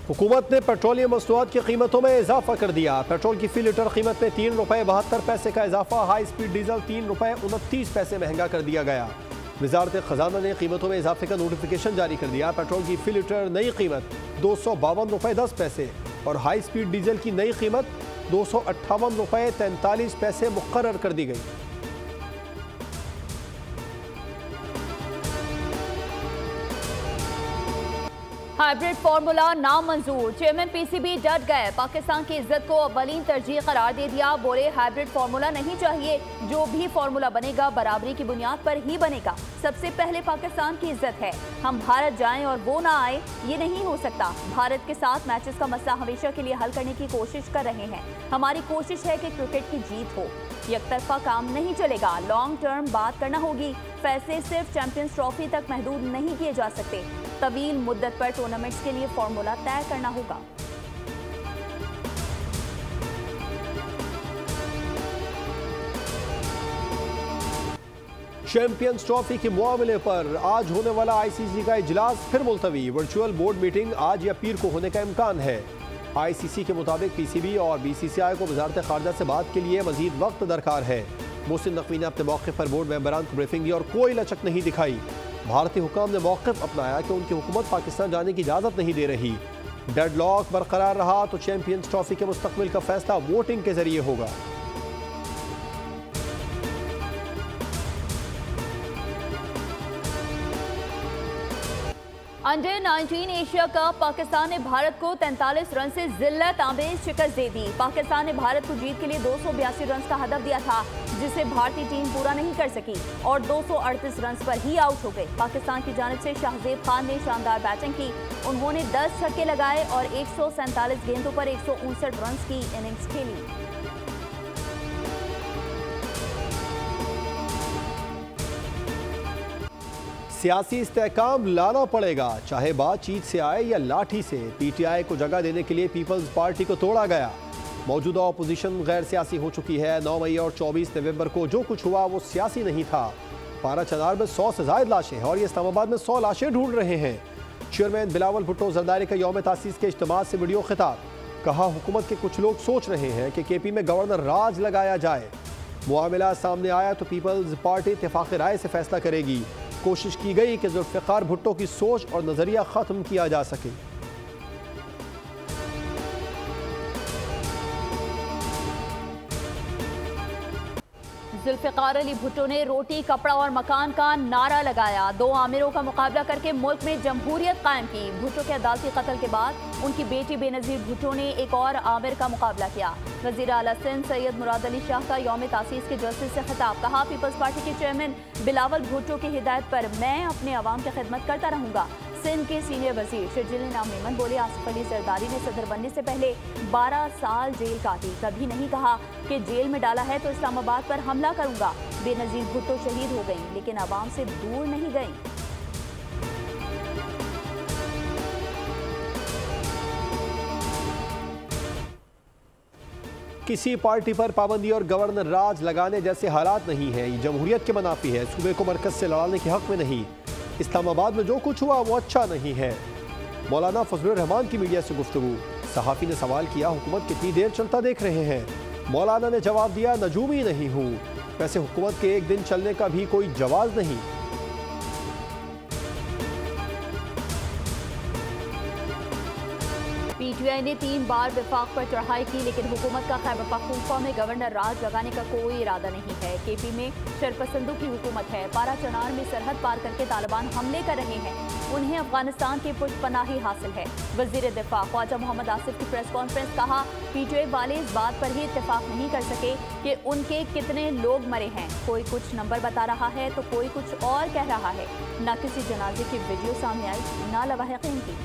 हुकूमत ने पेट्रोलियम मसनूआत की कीमतों में इजाफा कर दिया। पेट्रोल की फी लीटर कीमत में ₹3.72 का इजाफा। हाई स्पीड डीजल ₹3.29 महंगा कर दिया गया। वजारत खजाना ने कीमतों में इजाफे का नोटिफिकेशन जारी कर दिया। पेट्रोल की फी लीटर नई कीमत ₹252.10 और हाई स्पीड डीजल की नई कीमत ₹258.43 मुकर्रर कर दी गई। हाइब्रिड फार्मूला नामंजूर। चेयरमैन पीसीबी डट गए। पाकिस्तान की इज्जत को अव्वलीन तरजीह करार दे दिया। बोले हाइब्रिड फार्मूला नहीं चाहिए, जो भी फार्मूला बनेगा बराबरी की बुनियाद पर ही बनेगा। सबसे पहले पाकिस्तान की इज्जत है। हम भारत जाएं और वो ना आए, ये नहीं हो सकता। भारत के साथ मैचेस का मसला हमेशा के लिए हल करने की कोशिश कर रहे हैं। हमारी कोशिश है कि क्रिकेट की जीत हो। एकतरफा काम नहीं चलेगा, लॉन्ग टर्म बात करना होगी। फैसले सिर्फ चैंपियंस ट्रॉफी तक महदूद नहीं किए जा सकते। तवील मुद्दत पर टूर्नामेंट्स के लिए फॉर्मूला तय करना होगा। चैंपियंस ट्रॉफी के मामले पर आज होने वाला आईसीसी का इजलास फिर मुलतवी। वर्चुअल बोर्ड मीटिंग आज या पीर को होने का इम्कान है। आईसीसी के मुताबिक पीसीबी और बीसीसीआई को वजारत खारजा से बात के लिए मजीद वक्त दरकार है। मोहसिन नकवी ने अपने मौके पर बोर्ड मेंबरान को ब्रीफिंग दी और कोई लचक नहीं दिखाई। भारतीय हुकाम ने मौक़िफ़ अपनाया कि उनकी हुकूमत पाकिस्तान जाने की इजाज़त नहीं दे रही। डेडलॉक बरकरार रहा तो चैंपियंस ट्रॉफी के मुस्तकबिल का फैसला वोटिंग के जरिए होगा। Under 19 Asia cup. पाकिस्तान ने भारत को 43 रन से जिल्लत आमेज शिकस्त दे दी। पाकिस्तान ने भारत को जीत के लिए 282 रन का हदफ दिया था, जिसे भारतीय टीम पूरा नहीं कर सकी और 238 रन पर ही आउट हो गई। पाकिस्तान की जानिब से शाहजेब खान ने शानदार बैटिंग की। उन्होंने 10 छक्के लगाए और 147 गेंदों पर 159 रन की इनिंग्स खेली। सियासी इस्तेहकाम लाना पड़ेगा, चाहे बातचीत से आए या लाठी से। पीटीआई को जगह देने के लिए पीपल्स पार्टी को तोड़ा गया। मौजूदा अपोजिशन गैर सियासी हो चुकी है। 9 मई और 24 नवंबर को जो कुछ हुआ वो सियासी नहीं था। पारा चनार में 100 से ज्यादा लाशें और ये इस्लामाबाद में 100 लाशें ढूंढ रहे हैं। चेयरमैन बिलावल भुट्टो जरदारी का यौम तासीस के इज्तिमा से वीडियो खिताब। कहा, हुकूमत के कुछ लोग सोच रहे हैं कि केपी में गवर्नर राज लगाया जाए। मामला सामने आया तो पीपल्स पार्टी इत्तेफाक राय से फैसला करेगी। कोशिश की गई कि जुल्फ़िकार भुट्टो की सोच और नजरिया खत्म किया जा सके। जुल्फ़िकार अली भुट्टो ने रोटी कपड़ा और मकान का नारा लगाया। 2 आमिरों का मुकाबला करके मुल्क में जमहूरियत कायम की। भुट्टो के अदालती कत्ल के बाद उनकी बेटी बेनज़ीर भुट्टो ने एक और आमिर का मुकाबला किया। वज़ीर आला सिंध सैयद मुराद अली शाह का यौम तासीस के जलसे से खिताब। कहा, पीपल्स पार्टी के चेयरमैन बिलावल भुट्टो की हिदायत पर मैं अपने अवाम की खिदमत करता रहूँगा। सिंध के सीनियर वजीर शर्जील इनाम मेमन बोले, आसिफ अली जरदारी ने सदर बनने से पहले 12 साल जेल काटी। कभी नहीं कहा कि जेल में डाला है तो इस्लामाबाद पर हमला करूंगा। बेनज़ीर भुट्टो शहीद हो गई लेकिन अवाम से दूर नहीं गई। किसी पार्टी पर पाबंदी और गवर्नर राज लगाने जैसे हालात नहीं है। ये जमहूरियत के मुनाफी है। सूबे को मरकज से लड़ाने के हक में नहीं। इस्लामाबाद में जो कुछ हुआ वो अच्छा नहीं है। मौलाना फजलुर रहमान की मीडिया से गुफ्तगू। सहाफ़ी ने सवाल किया, हुकूमत कितनी देर चलता देख रहे हैं? मौलाना ने जवाब दिया, नजूमी नहीं हूँ। वैसे हुकूमत के एक दिन चलने का भी कोई जवाब नहीं। पीटीआई ने 3 बार विफाक पर चढ़ाई की, लेकिन हुकूमत का खैबर पख्तूनख्वा में गवर्नर राज लगाने का कोई इरादा नहीं है। केपी में शरपसंदों की हुकूमत है। पारा चनार में सरहद पार करके तालिबान हमले कर रहे हैं। उन्हें अफगानिस्तान की पुष्पनाही हासिल है। वजीर दिफा ख्वाजा मोहम्मद आसिफ की प्रेस कॉन्फ्रेंस। कहा, पीटीआई वाले इस बात पर ही इत्तेफाक नहीं कर सके कि उनके कितने लोग मरे हैं। कोई कुछ नंबर बता रहा है तो कोई कुछ और कह रहा है। न किसी जनाजे की वीडियो सामने आई, न लवाहिकीन की।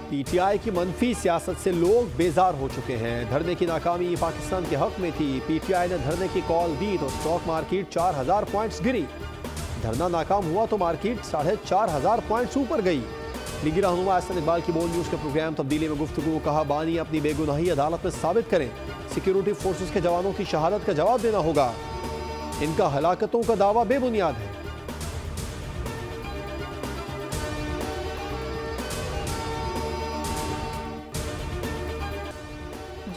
पीटीआई की मनफी सियासत से लोग बेजार हो चुके हैं। धरने की नाकामी पाकिस्तान के हक में थी। पीटीआई ने धरने की कॉल दी तो स्टॉक मार्केट 4000 पॉइंट्स गिरी। धरना नाकाम हुआ तो मार्केट 4500 पॉइंट्स ऊपर गई। लीगी रहनुमा अहसन इकबाल की बोल न्यूज़ के प्रोग्राम तब्दीली में गुफ्तगू। कहा, बानी अपनी बेगुनाही अदालत में साबित करें। सिक्योरिटी फोर्सेस के जवानों की शहादत का जवाब देना होगा। इनका हलाकतों का दावा बेबुनियाद है।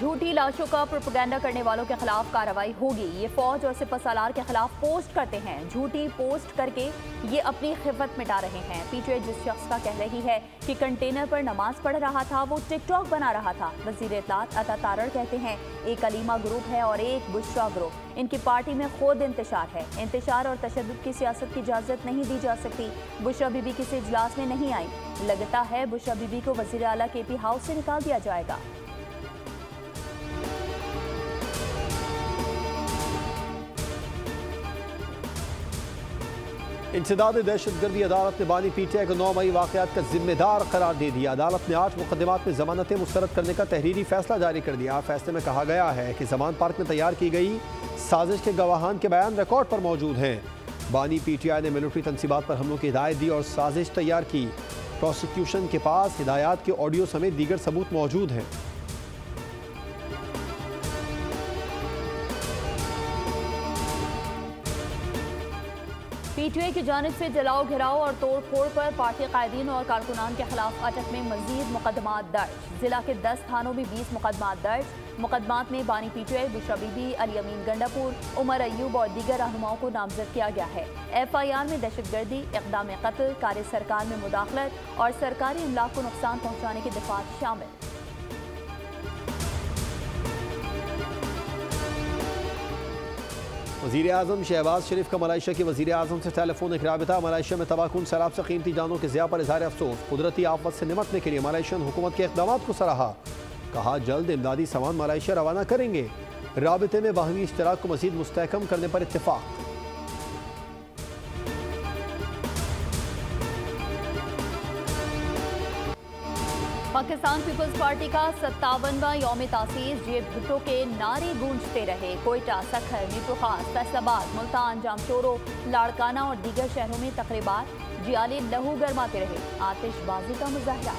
झूठी लाशों का प्रोपेगेंडा करने वालों के खिलाफ कार्रवाई होगी। ये फौज और सिपहसालार के खिलाफ पोस्ट करते हैं। झूठी पोस्ट करके ये अपनी खिफत मिटा रहे हैं। पीटीआई जिस शख्स का कह रही है कि कंटेनर पर नमाज पढ़ रहा था, वो टिकटॉक बना रहा था। वजीर इत्तलात अता तारड़ कहते हैं एक अलीमा ग्रुप है और एक बुशरा ग्रुप। इनकी पार्टी में खुद इंतशार है। इंतशार और तशद्दुद की सियासत की इजाजत नहीं दी जा सकती। बुशरा बीबी किसी इजलास में नहीं आई। लगता है बुशरा बीबी को वजीर आला केपी हाउस से निकाल दिया जाएगा। इंसदाद दहशतगर्दी अदालत ने बानी पीटीआई को 9 मई वाक़यात का जिम्मेदार करार दे दिया। अदालत ने 8 मुकदमात में जमानतें मुस्तरद करने का तहरीरी फैसला जारी कर दिया। फैसले में कहा गया है कि जमान पार्क में तैयार की गई साजिश के गवाहान के बयान रिकॉर्ड पर मौजूद हैं। बानी पीटीआई ने मिलिट्री तनसीबात पर हमलों की हिदायत दी और साजिश तैयार की। प्रोसिक्यूशन के पास हिदायत के ऑडियो समेत दीगर सबूत मौजूद हैं। पीटीआई की जानिब से जलाओ घिराव और तोड़ फोड़ पर पार्टी कायदीन और कारकुनान के खिलाफ अटक में मजीद मुकदमात दर्ज। जिला के 10 थानों में 20 मुकदमात दर्ज। मुकदमात में बानी पीटीआई, बुशरा बीबी, अली अमीन गंडापुर, उमर अयूब और दीगर रहनुमाओं को नामजद किया गया है। FIR में दहशतगर्दी, इक़दाम कत्ल, कार्य सरकार में मुदाखलत और सरकारी इमलाक को नुकसान पहुँचाने की दफात शामिल। वज़ीर आज़म शहबाज शरीफ का मलाइशिया के वज़ीर आज़म से टेलीफोनिक राबिता। मलाइशिया में तबाहकुन सैलाब से कीमती जानों के ज़िया पर इज़हार अफसोस। कुदरती आफत से निपटने के लिए मलाइशियन हुकूमत के इक़दाम को सराहा। कहा जल्द इमदादी सामान मलाइशिया रवाना करेंगे। राबिते में बाहमी इश्तराक को मज़ीद मुस्तहकम करने पर इत्तेफाक। पाकिस्तान पीपल्स पार्टी का 57वां यौम तासीस जे भुट्टो के नारे गूंजते रहे। कोयटा, सखर, मीरपुर खास, फैसलाबाद, मुल्तान, जामचोरो, लाड़काना और दीगर शहरों में तकरीबात, जियाले लहू गरमाते रहे। आतिशबाजी का मुजाहरा।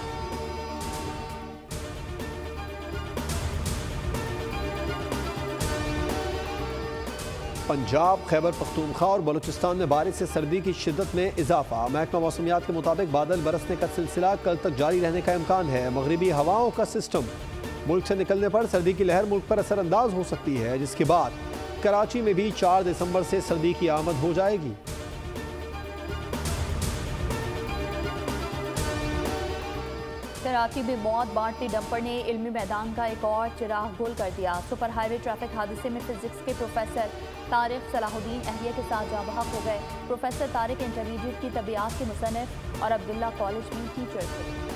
पंजाब, खैबर पख्तूनख्वा और बलूचिस्तान में बारिश से सर्दी की शिद्दत में इजाफा। महकमा मौसमियात के मुताबिक बादल बरसने का सिलसिला कल तक जारी रहने का इम्कान है। मगरबी हवाओं का सिस्टम मुल्क से निकलने पर सर्दी की लहर मुल्क पर असरअंदाज हो सकती है, जिसके बाद कराची में भी 4 दिसंबर से सर्दी की आमद हो जाएगी। कराची में मौत बांटती डंपर ने इल्मी मैदान का एक और चिराग गुल कर दिया। सुपर हाईवे ट्रैफिक हादसे में फिजिक्स के प्रोफेसर तारिक सलाहुद्दीन अहलिया के साथ जाँ बहक हो गए। प्रोफेसर तारिक इंटरमीडिएट की तबियात के मुसन्निफ और अब्दुल्ला कॉलेज में टीचर थे।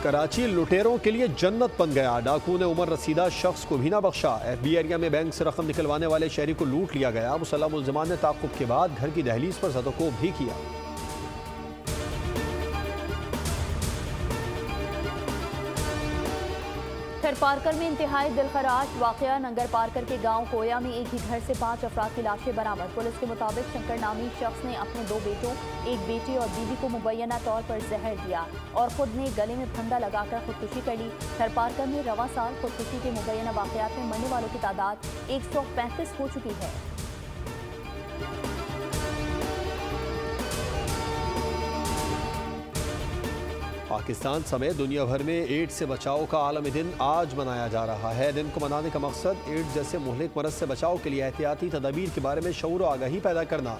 कराची लुटेरों के लिए जन्नत बन गया। डाकू ने उमर रसीदा शख्स को भी ना बख्शा। FB एरिया में बैंक से रकम निकलवाने वाले शहरी को लूट लिया गया। मुसल्लह मुल्ज़िमान ने ताक़ुब के बाद घर की दहलीज पर ज़दोकोब भी किया। थर पार्कर में इंतहाई दिलखराश वाक़या। नंगर पार्कर के गांव कोया में एक ही घर से 5 अफराद की लाशें बरामद। पुलिस के मुताबिक शंकर नामी शख्स ने अपने 2 बेटों, एक बेटी और बीवी को मुबैना तौर पर जहर दिया और खुद ने गले में फंदा लगाकर खुदकुशी कर ली। थर पार्कर में रवा साल खुदकुशी के मुबैना वाक़यात में मरने वालों की तादाद 135 हो चुकी है। पाकिस्तान समेत दुनिया भर में एड्स से बचाव का आलमी दिन आज मनाया जा रहा है। दिन को मनाने का मकसद एड्स जैसे मुहलिक मरज़ से बचाव के लिए एहतियाती तदाबीर के बारे में शऊर और आगाही पैदा करना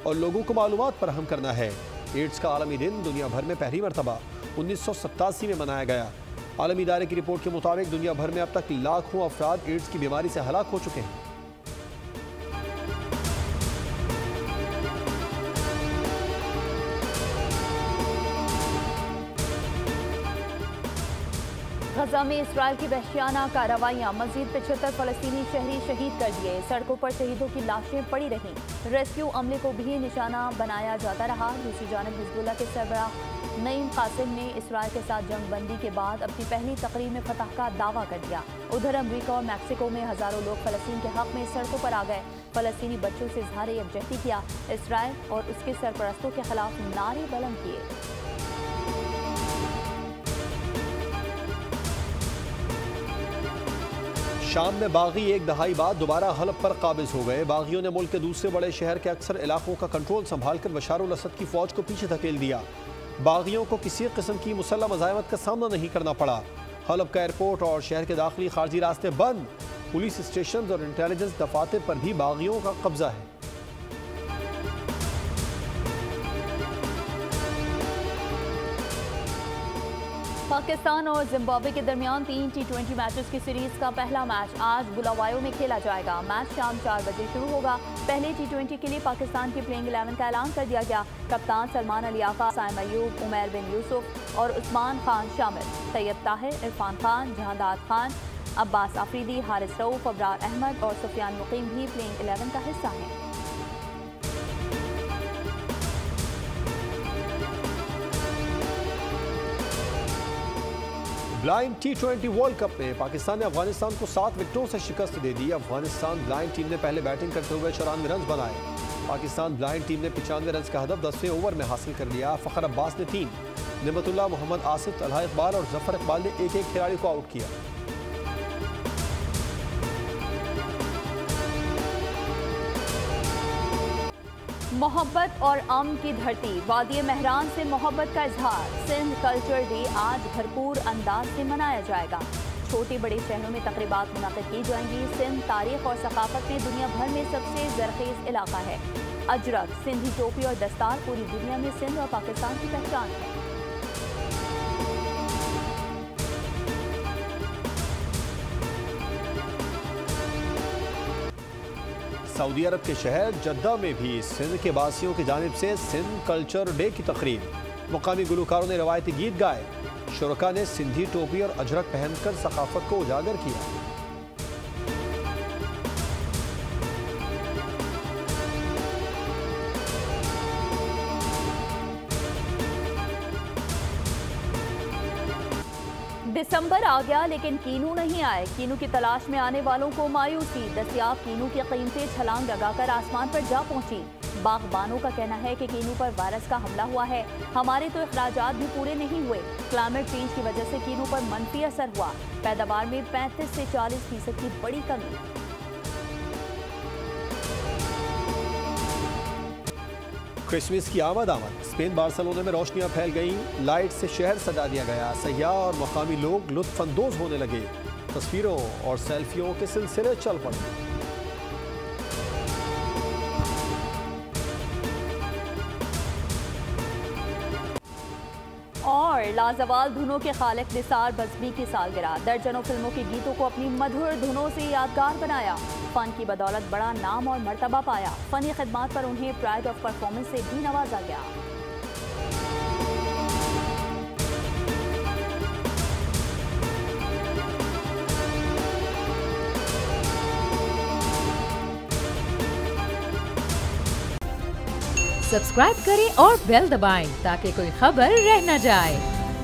और लोगों को मालूमात फराहम करना है। एड्स का आलमी दिन दुनिया भर में पहली मरतबा 1987 में मनाया गया। आलमी इदारे की रिपोर्ट के मुताबिक दुनिया भर में अब तक लाखों अफराद एड्स की बीमारी से हलाक हो चुके हैं। गजा में इसराइल की वहशियाना कार्रवाइयाँ। मजीद 75 फलस्तीनी शहरी शहीद कर दिए। सड़कों पर शहीदों की लाशें पड़ी रहीं। रेस्क्यू अमले को भी निशाना बनाया जाता रहा। दूसरी जानब हिजबुल्लाह के सरबराह नईम कासिम ने इसराइल के साथ जंग बंदी के बाद अपनी पहली तकरीर में फतह का दावा कर दिया। उधर अमरीका और मैक्सिको में हज़ारों लोग फ़लस्तीन के हक़ में सड़कों पर आ गए। फ़लस्तीनी बच्चों से इज़हार यकजहती किया। इसराइल और उसके सरपरस्तों के खिलाफ नारे बुलंद किए। शाम में बागी एक दहाई बाद दोबारा हलब पर काबिज हो गए। बागियों ने मुल्क के दूसरे बड़े शहर के अक्सर इलाकों का कंट्रोल संभालकर बशार अल असद की फौज को पीछे धकेल दिया। बागियों को किसी किस्म की मुसल्लह मज़ाहमत का सामना नहीं करना पड़ा। हलब का एयरपोर्ट और शहर के दाखिली खारजी रास्ते बंद। पुलिस स्टेशन और इंटेलिजेंस दफातर पर भी बागियों का कब्जा है। पाकिस्तान और जिम्बाब्वे के दरमियान 3 T20 मैचेस की सीरीज का पहला मैच आज बुलावायो में खेला जाएगा। मैच शाम 4 बजे शुरू होगा। पहले T20 के लिए पाकिस्तान की प्लेइंग 11 का ऐलान कर दिया गया। कप्तान सलमान अली आका, साइम अयूब, उमैर बिन यूसुफ और उस्मान खान शामिल। तैयब ताहिर, इरफान खान, जहांदाद खान, अब्बास आफरीदी, हारिस रऊफ, अबरार अहमद और सुफियान मुकीम भी प्लेइंग 11 का हिस्सा हैं। ब्लाइंड T20 वर्ल्ड कप में पाकिस्तान ने अफगानिस्तान को 7 विकेटों से शिकस्त दे दी। अफगानिस्तान ब्लाइंड टीम ने पहले बैटिंग करते हुए 94 रन बनाए। पाकिस्तान ब्लाइंड टीम ने 95 रन का हदफ 10वें ओवर में हासिल कर लिया। फ़खर अब्बास ने 3, निमतुल्लाह, मोहम्मद आसिफ, तलहा इकबाल और जफर इकबाल ने एक-एक खिलाड़ी को आउट किया। मोहब्बत और अमन की धरती वादी मेहरान से मोहब्बत का इजहार। सिंध कल्चर डे आज भरपूर अंदाज से मनाया जाएगा। छोटे बड़े शहरों में तकरीबात मुनाकिद की जाएंगी। सिंध तारीख और सकाफत में दुनिया भर में सबसे ज़रखेज़ इलाका है। अजरक, सिंधी टोपी और दस्तार पूरी दुनिया में सिंध और पाकिस्तान की पहचान है। सऊदी अरब के शहर जद्दा में भी सिंध के वासियों की जानिब से सिंध कल्चर डे की तकरीब। मुकामी गुलकारों ने रवायती गीत गाए। शुरका ने सिंधी टोपी और अजरक पहनकर सकाफत को उजागर किया। दिसंबर आ गया लेकिन कीनू नहीं आए। कीनू की तलाश में आने वालों को मायूसी। दस्तयाब कीनू की कीमतें छलांग लगाकर आसमान पर जा पहुंची। बागबानों का कहना है कि कीनू पर वायरस का हमला हुआ है। हमारे तो अखराजात भी पूरे नहीं हुए। क्लाइमेट चेंज की वजह से कीनू पर मनफी असर हुआ। पैदावार में 35 से 40% की बड़ी कमी। क्रिसमस की आमद। स्पेन बार्सिलोना में रोशनियां फैल गईं। लाइट से शहर सजा दिया गया। सयाह और मकामी लोग लुत्फ अंदोज होने लगे। तस्वीरों और सेल्फियों के सिलसिले चल पड़े। और लाजवाल धुनों के खालिक निसार बज़मी की सालगिरह। दर्जनों फिल्मों के गीतों को अपनी मधुर धुनों से यादगार बनाया। फन की बदौलत बड़ा नाम और मर्तबा पाया। फनी खिदमात पर उन्हें प्राइड ऑफ परफॉर्मेंस से भी नवाजा गया। सब्सक्राइब करें और बेल दबाएं ताकि कोई खबर रह न जाए।